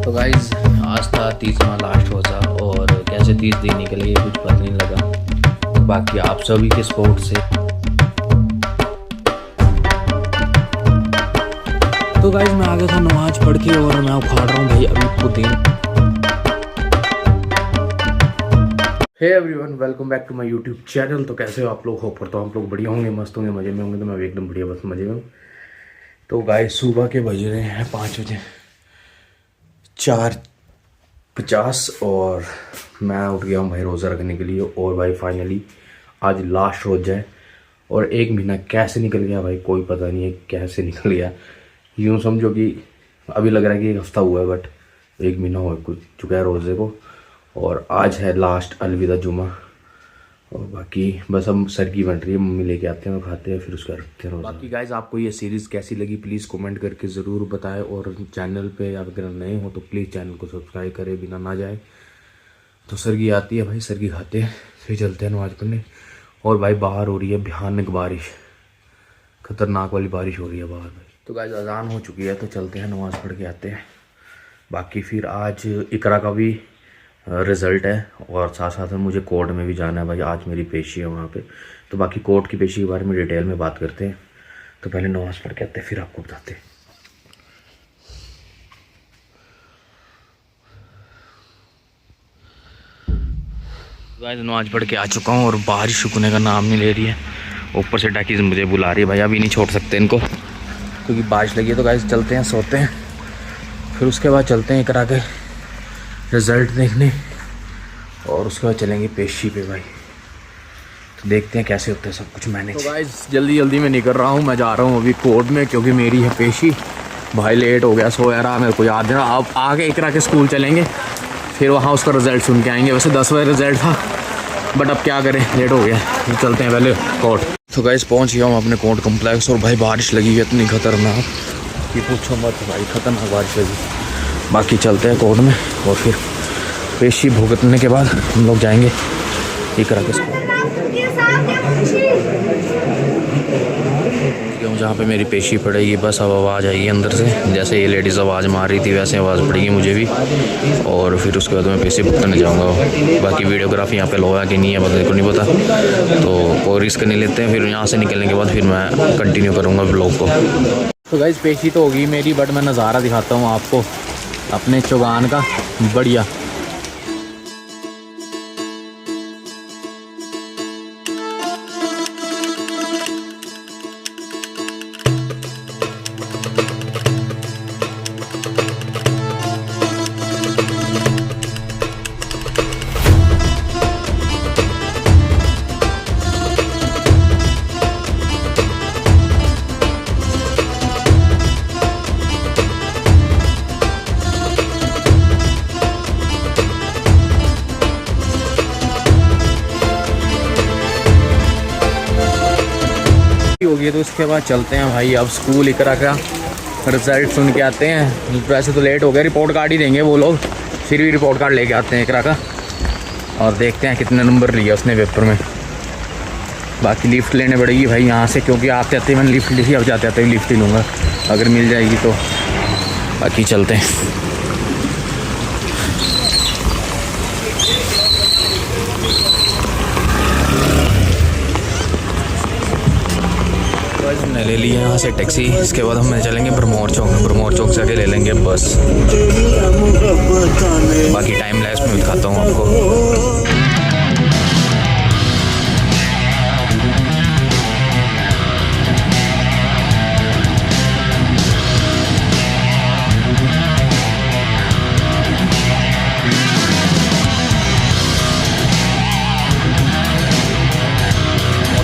तो गाइज आज था 30वां लास्ट रोज़ा और कैसे 30 दिन निकले ये कुछ पता नहीं लगा। बाकी आप सभी के सपोर्ट से। तो गाइज मैं आ गया था नमाज पढ़ के और मैं उखाड़ रहा हूँ भाई अभी पुदीन। Hey everyone, welcome back to my YouTube channel. तो कैसे हो आप लोग? होप करता हूँ आप लोग बढ़िया होंगे, मस्त होंगे, मज़े में होंगे। तो मैं भी एकदम बढ़िया, बस मज़े में हूँ। तो गाइज सुबह के बज रहे हैं 5 बजे 4:50 और मैं उठ गया हूँ भाई रोज़ा रखने के लिए। और भाई फाइनली आज लास्ट रोज़ा है और 1 महीना कैसे निकल गया भाई कोई पता नहीं है कैसे निकल गया। यूँ समझो कि अभी लग रहा है कि 1 हफ़्ता हुआ है बट 1 महीना हो चुका है रोज़े को। और आज है लास्ट अलविदा जुमा। और बाकी बस हम सर की बन रही है, मम्मी लेके आते हैं और खाते हैं फिर उसका रखते हैं रोज़ा। बाकी गाइज आपको ये सीरीज़ कैसी लगी प्लीज़ कमेंट करके ज़रूर बताएं। और चैनल पे अगर नए हो तो प्लीज़ चैनल को सब्सक्राइब करें बिना ना जाए। तो सर की आती है भाई, सर की खाते हैं फिर चलते हैं नमाज पढ़ने। और भाई बाहर हो रही है भयानक बारिश, ख़तरनाक वाली बारिश हो रही है बाहर भाई। तो गाइज अजान हो चुकी है तो चलते हैं नमाज़ पढ़ के आते हैं। बाकी फिर आज इकरा का भी रिज़ल्ट है और साथ साथ में मुझे कोर्ट में भी जाना है भाई, आज मेरी पेशी है वहाँ पे। तो बाकी कोर्ट की पेशी के बारे में डिटेल में बात करते हैं। तो पहले नमाज़ पढ़ के आते हैं फिर आपको बताते हैं। गाइस नमाज पढ़ के आ चुका हूँ और बारिश रुकने का नाम नहीं ले रही है। ऊपर से डाकीज मुझे बुला रही है भाई, अभी नहीं छोड़ सकते इनको क्योंकि बारिश लगी है। तो गाइस चलते हैं, सोते हैं, फिर उसके बाद चलते हैं करा के रिज़ल्ट देखने और उसके बाद चलेंगे पेशी पे भाई। तो देखते हैं कैसे होता है सब कुछ मैनेज। तो गाइस जल्दी जल्दी मैं निकल रहा हूँ, मैं जा रहा हूँ अभी कोर्ट में क्योंकि मेरी है पेशी। भाई लेट हो गया, सोया रहा, मेरे को याद नहीं रहा। अब आगे इकरा के स्कूल चलेंगे फिर वहाँ उसका रिज़ल्ट सुन के आएंगे। वैसे 10 बजे रिज़ल्ट था बट अब क्या करें, लेट हो गया। फिर चलते हैं पहले कोर्ट। तो गाइस पहुँच गया हूँ अपने कोर्ट कम्प्लेक्स और भाई बारिश लगी है इतनी खतरनाक कि पूछो मत भाई, खतरनाक बारिश लगी। बाकी चलते हैं कोर्ट में और फिर पेशी भुगतने के बाद हम लोग जाएंगे इकरा के स्कूल जहाँ पे मेरी पेशी पड़ेगी। बस अब आवाज़ आएगी अंदर से, जैसे ये लेडीज़ आवाज़ मार रही थी वैसे आवाज़ पड़ेगी मुझे भी। और फिर उसके बाद मैं पेशी भुगतने जाऊँगा। बाकी वीडियोग्राफी यहाँ पे लो है कि नहीं है बंदे को नहीं पता, तो कोई रिस्क नहीं लेते हैं। फिर यहाँ से निकलने के बाद फिर मैं कंटिन्यू करूँगा ब्लॉग को। तो गाइस पेशी तो होगी मेरी बट मैं नज़ारा दिखाता हूँ आपको अपने चौगान का बढ़िया। होगी तो उसके बाद चलते हैं भाई अब स्कूल इकरा का रिज़ल्ट सुन के आते हैं। वैसे तो लेट हो गया, रिपोर्ट कार्ड ही देंगे वो लोग, फिर भी रिपोर्ट कार्ड लेके आते हैं इकरा का और देखते हैं कितने नंबर लिया उसने पेपर में। बाकी लिफ्ट लेने पड़ेगी भाई यहाँ से क्योंकि आते आते मैंने लिफ्ट ली थी, अब जाते आते लिफ्ट ही लूँगा अगर मिल जाएगी तो। बाकी चलते हैं। हमने ले लिया यहाँ से टैक्सी, इसके बाद हम चलेंगे ब्रह्मोर चौक। ब्रह्मोर चौक से आगे ले लेंगे बस। बाकी टाइम लैप्स में दिखाता हूँ आपको।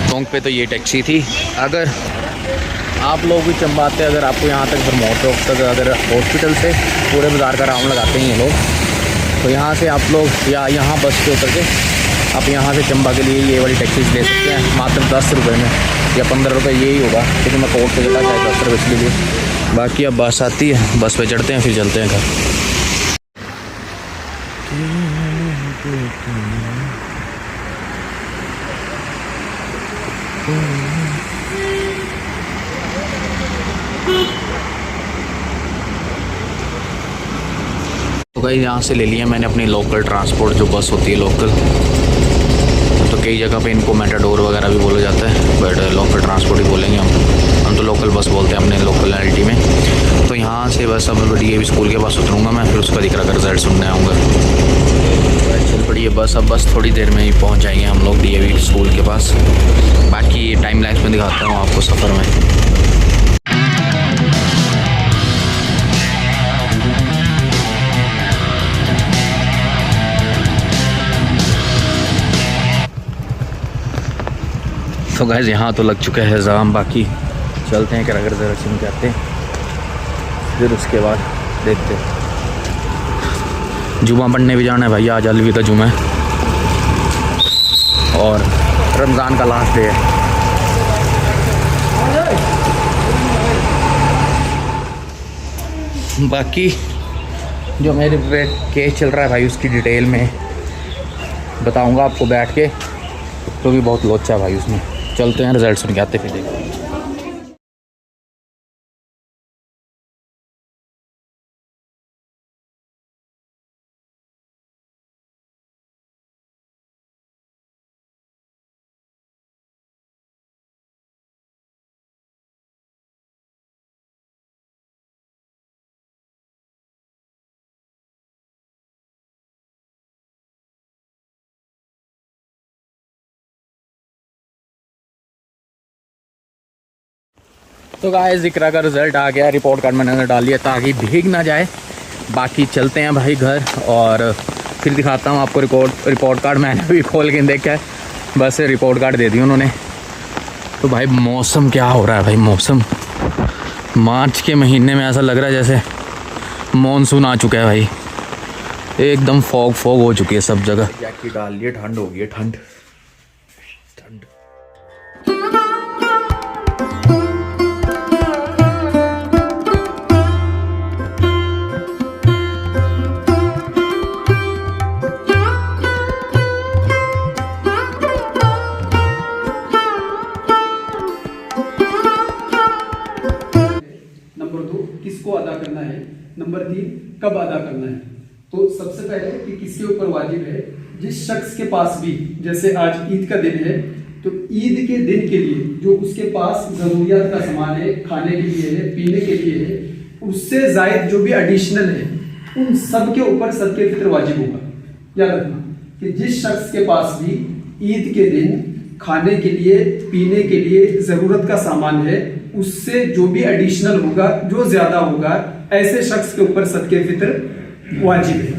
चौक पे तो ये टैक्सी थी। अगर आप लोग भी चंबाते, अगर आपको यहाँ तक ब्रह्मोर चौक तक अगर हॉस्पिटल से पूरे बाज़ार का राउंड लगाते हैं ये लोग, तो यहाँ से आप लोग या यहाँ बस पे उतर के आप यहाँ से चंबा के लिए ये वाली टैक्सी ले सकते हैं मात्र 10 रुपये में या 15 रुपये यही होगा क्योंकि मैं कोर्ट से चला चाहे 10 रुपये इसलिए। बाकी अब बस आती है, बस पे चढ़ते हैं फिर चलते हैं घर। गाइस यहाँ से ले लिया मैंने अपनी लोकल ट्रांसपोर्ट, जो बस होती है लोकल। तो कई जगह पे इनको मेटाडोर वगैरह भी बोला जाता है, बट लोकल ट्रांसपोर्ट ही बोलेंगे हम तो लोकल बस बोलते हैं अपने लोकलिटी में। तो यहाँ से बस अब DAV स्कूल के पास उतरूँगा मैं, फिर उसका दिख रहा कर रिजल्ट सुनने आऊँगा। चल पड़ी है बस, अब बस थोड़ी देर में ही पहुँच जाएंगे हम लोग DAV स्कूल के पास। बाकी टाइम लैप्स में दिखाता हूँ आपको सफ़र में। तो गाइस यहाँ तो लग चुका है जाम, बाकी चलते हैं करागर दर्शन करते हैं, फिर उसके बाद देखते हैं। जुमा पढ़ने भी जाना है भाई, आज अलविदा जुमा है और रमज़ान का लास्ट डे है। बाकी जो मेरे पे केस चल रहा है भाई, उसकी डिटेल में बताऊंगा आपको बैठ के, तो भी बहुत लोचा है भाई उसमें। चलते हैं रिजल्ट सुन के आते फिर देखते हैं। तो गाइस इकरा का रिज़ल्ट आ गया, रिपोर्ट कार्ड मैंने डाल लिया ताकि भीग ना जाए। बाकी चलते हैं भाई घर और फिर दिखाता हूँ आपको रिपोर्ट कार्ड। मैंने भी खोल के देखा है, बस रिपोर्ट कार्ड दे दी उन्होंने। तो भाई मौसम क्या हो रहा है भाई, मौसम मार्च के महीने में ऐसा लग रहा है जैसे मानसून आ चुका है भाई, एकदम फॉग हो चुकी है सब जगह। जैकेट डाल लिए, ठंड हो गई है, ठंड। किसको अदा करना है, नंबर 3 कब अदा करना है। तो सबसे पहले कि किसके ऊपर वाजिब है, जिस शख्स के पास भी, जैसे आज ईद का दिन है तो ईद के दिन के लिए जो उसके पास जरूरियात का सामान है, खाने के लिए है, पीने के लिए है, उससे जायद जो भी एडिशनल है, उन सब के ऊपर सदके फित्र वाजिब होगा। याद रखना कि जिस शख्स के पास भी ईद के दिन खाने के लिए, पीने के लिए जरूरत का सामान है, उससे जो भी एडिशनल होगा, जो ज्यादा होगा, ऐसे शख्स के ऊपर सदके फित्र वाजिब है।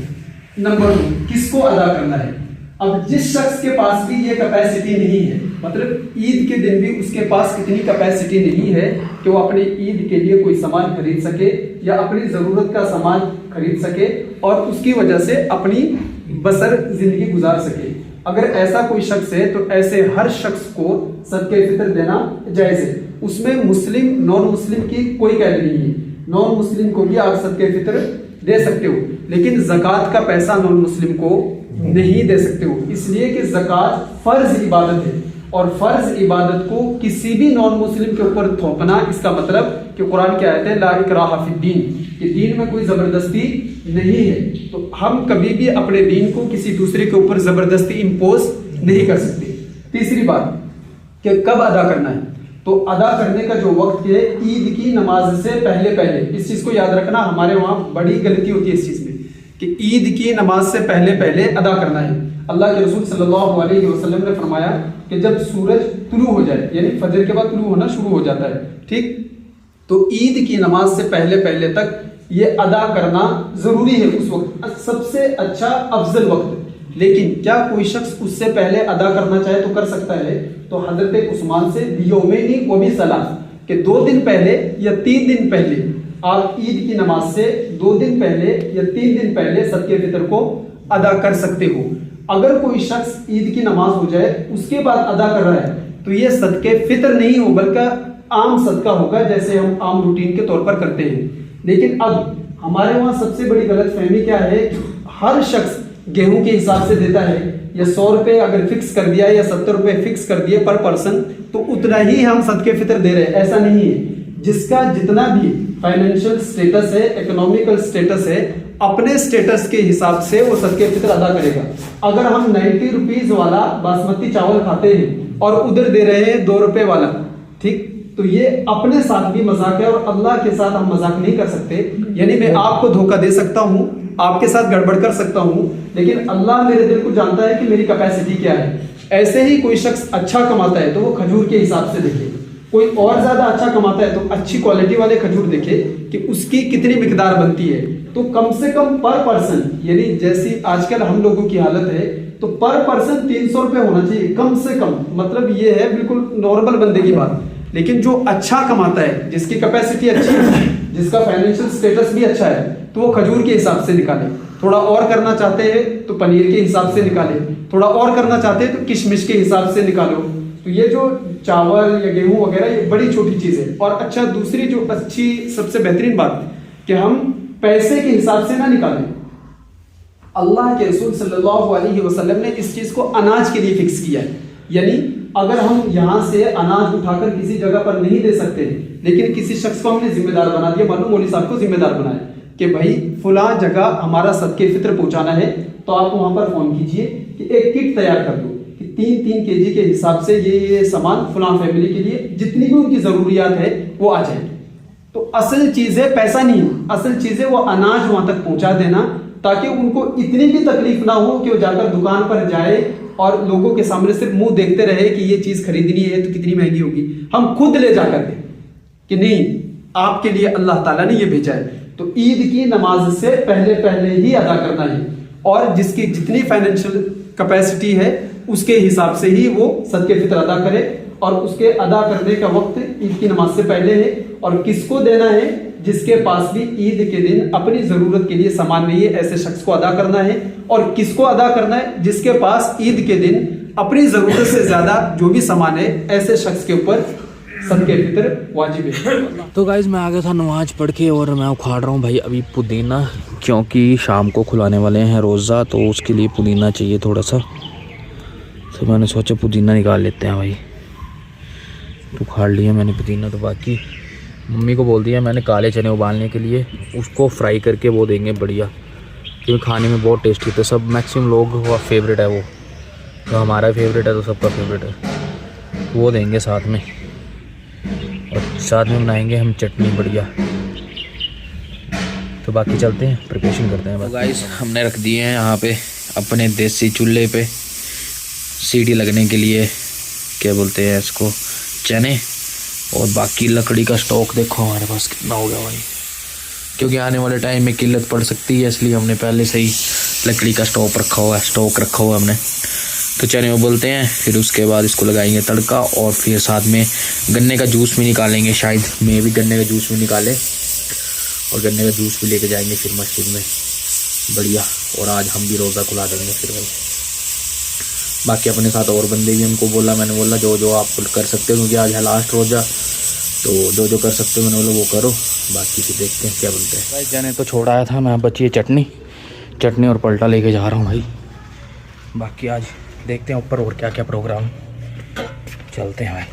नंबर 2 किसको अदा करना है। अब जिस शख्स के पास भी ये कैपेसिटी नहीं है, मतलब ईद के दिन भी उसके पास इतनी कैपेसिटी नहीं है कि वो अपने ईद के लिए कोई सामान खरीद सके या अपनी जरूरत का सामान खरीद सके और उसकी वजह से अपनी बसर जिंदगी गुजार सके, अगर ऐसा कोई शख्स है तो ऐसे हर शख्स को सदके फित्र देना जायज है। उसमें मुस्लिम नॉन मुस्लिम की कोई कैद नहीं है, नॉन मुस्लिम को भी आप सदके फित्र दे सकते हो, लेकिन ज़कात का पैसा नॉन मुस्लिम को नहीं दे सकते हो, इसलिए कि ज़कात फर्ज इबादत है और फर्ज इबादत को किसी भी नॉन मुस्लिम के ऊपर थोपना, इसका मतलब कि कुरान की आयत है ला इकराहा फिद्दीन, कि दीन में कोई जबरदस्ती नहीं है। तो हम कभी भी अपने दीन को किसी दूसरे के ऊपर जबरदस्ती इंपोज नहीं कर सकते। तीसरी बात कि कब अदा करना है, तो अदा करने का जो वक्त है ईद की नमाज से पहले पहले। इस चीज को याद रखना, हमारे वहां बड़ी गलती होती है इस चीज में कि ईद की नमाज से पहले पहले अदा करना है। अल्लाह के रसूल सल्लल्लाहु अलैहि वसल्लम ने फरमाया कि जब सूरज तुलू हो जाए, यानी फजर के बाद तुलू होना शुरू हो जाता है, ठीक, तो ईद की नमाज से पहले पहले तक ये अदा करना जरूरी है। उस वक्त सबसे अच्छा अफजल वक्त, लेकिन क्या कोई शख्स उससे पहले अदा करना चाहे तो कर सकता है। तो हजरत उस्मान से यौमैनी व भी सलास के 2 दिन पहले या 3 दिन पहले, आप ईद की नमाज से 2 दिन पहले या 3 दिन पहले सदके फितर को अदा कर सकते हो। अगर कोई शख्स ईद की नमाज हो जाए उसके बाद अदा कर रहा है तो ये सदके फितर नहीं हो बल्कि आम सदका होगा, जैसे हम आम रूटीन के तौर पर करते हैं। लेकिन अब हमारे वहां सबसे बड़ी गलतफहमी क्या है, हर शख्स गेहूं के हिसाब से देता है, या 100 रुपए अगर फिक्स कर दिया या 70 रुपए फिक्स कर दिए पर पर्सन, तो उतना ही हम सदके फितर दे रहे हैं। ऐसा नहीं है, जिसका जितना भी फाइनेंशियल स्टेटस है, इकोनॉमिकल स्टेटस है, अपने स्टेटस के हिसाब से वो सदके फितर अदा करेगा। अगर हम 90 रुपीज वाला बासमती चावल खाते हैं और उधर दे रहे हैं 2 रुपए वाला, ठीक, तो ये अपने साथ भी मजाक है और अल्लाह के साथ हम मजाक नहीं कर सकते। यानी मैं आपको धोखा दे सकता हूँ, आपके साथ गड़बड़ कर सकता हूँ, लेकिन अल्लाह मेरे दिल को जानता है कि मेरी कैपेसिटी क्या है। ऐसे ही कोई शख्स अच्छा कमाता है तो वो खजूर के हिसाब से देखे, कोई और ज्यादा अच्छा कमाता है तो अच्छी क्वालिटी वाले खजूर देखे कि उसकी कितनी मिकदार बनती है। तो कम से कम पर पर्सन, यानी जैसी आजकल हम लोगों की हालत है, तो पर पर्सन 300 रुपए होना चाहिए कम से कम। मतलब ये है बिल्कुल नॉर्मल बंदे की बात। लेकिन जो अच्छा कमाता है, जिसकी कैपेसिटी अच्छी है, जिसका फाइनेंशियल स्टेटस भी अच्छा है, तो वो खजूर के हिसाब से निकाले। थोड़ा और करना चाहते हैं तो पनीर के हिसाब से निकाले, थोड़ा और करना चाहते हैं तो किशमिश के हिसाब से निकालो। तो ये जो चावल या गेहूं वगैरह ये बड़ी छोटी चीज है। और अच्छा, दूसरी जो अच्छी सबसे बेहतरीन बात कि हम पैसे के हिसाब से ना निकालें। अल्लाह के रसूल सल्लल्लाहु अलैहि वसल्लम ने इस चीज को अनाज के लिए फिक्स किया है। यानी अगर हम यहाँ से अनाज उठाकर किसी जगह पर नहीं दे सकते, लेकिन किसी शख्स को हमने जिम्मेदार बना दिया, मालूम मौलवी साहब को जिम्मेदार बनाया कि भाई फुला जगह हमारा सदके फित्र पहुंचाना है, तो आप वहां पर फोन कीजिए कि एक किट तैयार कर दो कि 3-3 केजी के हिसाब से ये सामान फुला फैमिली के लिए जितनी भी उनकी जरूरियात है वो आ जाए। तो असल चीज है पैसा नहीं है, असल चीज है वो अनाज वहां तक पहुंचा देना, ताकि उनको इतनी भी तकलीफ ना हो कि वो जाकर दुकान पर जाए और लोगों के सामने सिर्फ मुंह देखते रहे कि ये चीज खरीदनी है तो कितनी महंगी होगी। हम खुद ले जाकर दें कि नहीं, आपके लिए अल्लाह ताला ने ये भेजा है। तो ईद की नमाज से पहले ही अदा करना है, और जिसकी जितनी फाइनेंशियल कैपेसिटी है उसके हिसाब से ही वो सदके फितर अदा करे। और उसके अदा करने का वक्त ईद की नमाज से पहले है। और किसको देना है? जिसके पास भी ईद के दिन अपनी जरूरत के लिए सामान नहीं है, ऐसे शख्स को अदा करना है। और किसको अदा करना है? जिसके पास ईद के दिन अपनी जरूरत से ज्यादा जो भी सामान है, ऐसे शख्स के ऊपर सदके फितर वाजिब है। तो गाइज मैं आ गया था नमाज पढ़ के और मैं उखाड़ रहा हूँ भाई अभी पुदीना, क्योंकि शाम को खुलाने वाले हैं रोज़ा, तो उसके लिए पुदीना चाहिए थोड़ा सा। तो मैंने सोचा पुदीना निकाल लेते हैं भाई। तो उखाड़ लिया मैंने पुदीना। तो बाकी मम्मी को बोल दिया मैंने काले चने उबालने के लिए, उसको फ्राई करके वो देंगे बढ़िया, क्योंकि खाने में बहुत टेस्टी होता है। सब मैक्सिमम लोग का फेवरेट है वो, तो हमारा फेवरेट है तो सबका फेवरेट है। वो देंगे साथ में, और साथ में बनाएंगे हम चटनी बढ़िया। तो बाकी चलते हैं, प्रिपरेशन करते हैं। गाइस हमने रख दिए हैं यहाँ पे अपने देसी चूल्हे पे सीटी लगने के लिए, क्या बोलते हैं इसको, चने। और बाकी लकड़ी का स्टॉक देखो हमारे पास कितना हो गया भाई, क्योंकि आने वाले टाइम में किल्लत पड़ सकती है, इसलिए हमने पहले से ही लकड़ी का स्टॉक रखा हुआ है हमने। तो चने उबलते हैं, फिर उसके बाद इसको लगाएंगे तड़का, और फिर साथ में गन्ने का जूस भी निकालेंगे, शायद मैं भी गन्ने का जूस भी निकाले, और गन्ने का जूस भी लेके जाएंगे फिर मस्जिद में बढ़िया। और आज हम भी रोज़ा खुला देंगे फिर भाई। बाकी अपने साथ और बंदे भी हमको बोला, मैंने बोला जो आप कर सकते हो, क्योंकि आज है लास्ट रोज़ा, तो जो कर सकते हो मैंने बोला वो करो, बाकी फिर देखते हैं क्या बोलते हैं। भाई जाने तो छोड़ आया था मैं, बची है चटनी और पलटा लेके जा रहा हूँ भाई। बाकी आज देखते हैं ऊपर और क्या क्या प्रोग्राम, चलते हैं भाई।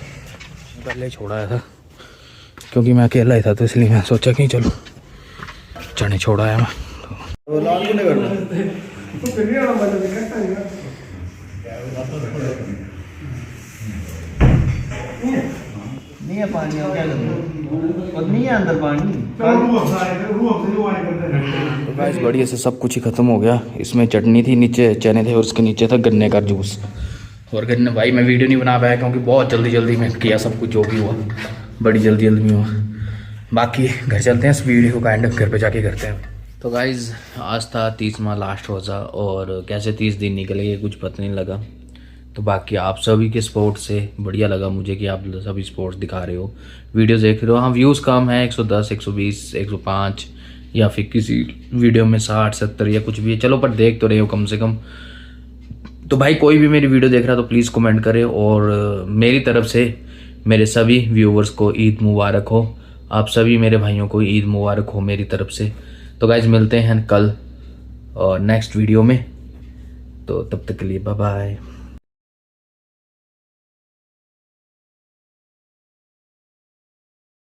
पहले छोड़ आया था क्योंकि मैं अकेला ही था, तो इसलिए मैं सोचा कि चलो चने छोड़ आया मैं। नहीं है पानी, अब क्या करूँ, और नहीं है अंदर पानी। तो गाइस बढ़िया से सब कुछ ही ख़त्म हो गया। इसमें चटनी थी, नीचे चने थे, और उसके नीचे था गन्ने का जूस। और गन्ने भाई मैं वीडियो नहीं बना पाया क्योंकि बहुत जल्दी में किया सब कुछ, जो भी हुआ बड़ी जल्दी में हुआ। बाकी घर चलते हैं, इस वीडियो का एंड घर पे जाके करते हैं। तो गाइस आज था 30वां लास्ट रोज़ा, और कैसे 30 दिन निकले ये कुछ पता नहीं लगा। तो बाकी आप सभी के सपोर्ट से बढ़िया लगा मुझे कि आप सभी सपोर्ट दिखा रहे हो, वीडियो देख रहे हो। हाँ व्यूज़ कम है, 110, 120, 105, या फिर किसी वीडियो में 60, 70 या कुछ भी है, चलो पर देख तो रहे हो कम से कम। तो भाई कोई भी मेरी वीडियो देख रहा तो प्लीज़ कमेंट करे, और मेरी तरफ से मेरे सभी व्यूवर्स को ईद मुबारक हो, आप सभी मेरे भाइयों को ईद मुबारक हो मेरी तरफ से। तो गाइज मिलते हैं कल और नेक्स्ट वीडियो में, तो तब तक के लिए बाय बाय।